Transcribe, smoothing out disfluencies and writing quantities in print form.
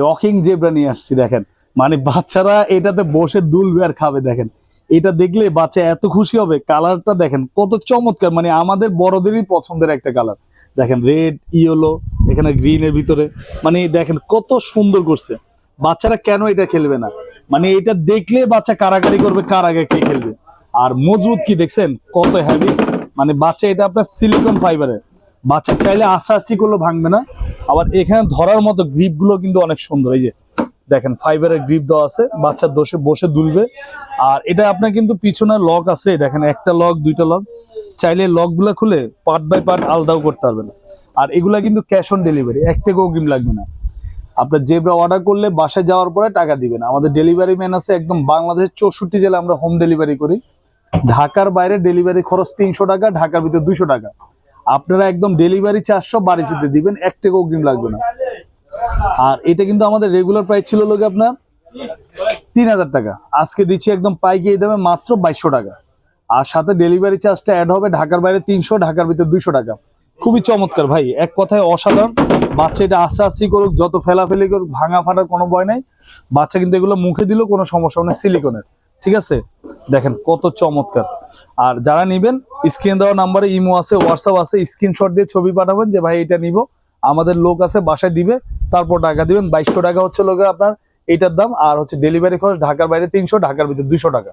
Rocking zebra নিয়ে আসছি দেখেন, মানে বাচ্চারা এটাতে বসে দুলবে আর খাবে। দেখেন এটা দেখলে বাচ্চা এত খুশি হবে। কালারটা দেখেন কত চমৎকার, মানে আমাদের বড়দেরই পছন্দের একটা কালার। দেখেন রেড ইয়েলো, এখানে গ্রিন এর ভিতরে, মানে দেখেন কত সুন্দর করছে। বাচ্চারা কেন এটা খেলবে না, মানে এটা দেখলে বাচ্চা কারাকারি করবে কার আগে কে খেলবে। আর মজবুত কি দেখছেন কত হেভি, মানে বাচ্চা এটা আপনার সিলিকন ফাইবারের। বাচ্চা চাইলে আস্তে করলে ভাঙবে না। আবার এখানে ধরার মতো গ্রিপ গুলো কিন্তু অনেক সুন্দর। এই যে দেখেন ফাইবারের গ্রিপ দেওয়া আছে, বাচ্চা দোষে বসে দুলবে। আর এটা আপনার কিন্তু পিছনে লক আছে, দেখেন একটা লক দুইটা লক, চাইলে লক গুলা খুলে পার্ট বাই পার্ট আলাদাও করতে পারবেন। আর এগুলা কিন্তু ক্যাশ অন ডেলিভারি, এক টাকাও অগ্রিম লাগবে না। আপনার জেব্রা অর্ডার করলে বাসায় যাওয়ার পরে টাকা দিবেন। আমাদের ডেলিভারি ম্যান আছে একদম বাংলাদেশের 64 জেলা আমরা হোম ডেলিভারি করি। ঢাকার বাইরে ডেলিভারি খরচ 300 টাকা, ঢাকার ভিতরে 200 টাকা। আপনারা একদম ডেলিভারি 400 বাড়ি যেতে দিবেন, এক টাকা অগ্রিম লাগবে না। আর এটা কিন্তু আমাদের রেগুলার প্রাইস ছিল লোক আপনার 3000 টাকা, আজকে দিচ্ছি একদম পাইকারি দামে মাত্র 2200 টাকা। আর সাথে ডেলিভারি চার্জটা অ্যাড হবে, ঢাকার বাইরে 300, ঢাকার ভিতরে 200 টাকা। খুবই চমৎকার ভাই, এক কথায় অসাধারণ। বাচ্চা এটা আস্তে আস্তে করুক, যত ফেলাফেলি করুক, ভাঙা ফাটার কোনো ভয় নাই। বাচ্চা কিন্তু এগুলো মুখে দিলেও কোনো সমস্যা নেই, সিলিকনের। ঠিক আছে, দেখেন কত চমৎকার। আর যারা নিবেন স্ক্রিন দেওয়া নাম্বারে ইমো আছে, হোয়াটসঅ্যাপ আছে, স্ক্রিনশট দিয়ে ছবি পাঠাবেন যে ভাই এটা নিব। আমাদের লোক আছে বাসায় দিবে, তারপর টাকা দিবেন। 2200 টাকা হচ্ছে লোকে আপনার এইটার দাম। আর হচ্ছে ডেলিভারি খরচ ঢাকার বাইরে 300, ঢাকার ভিতরে 200 টাকা।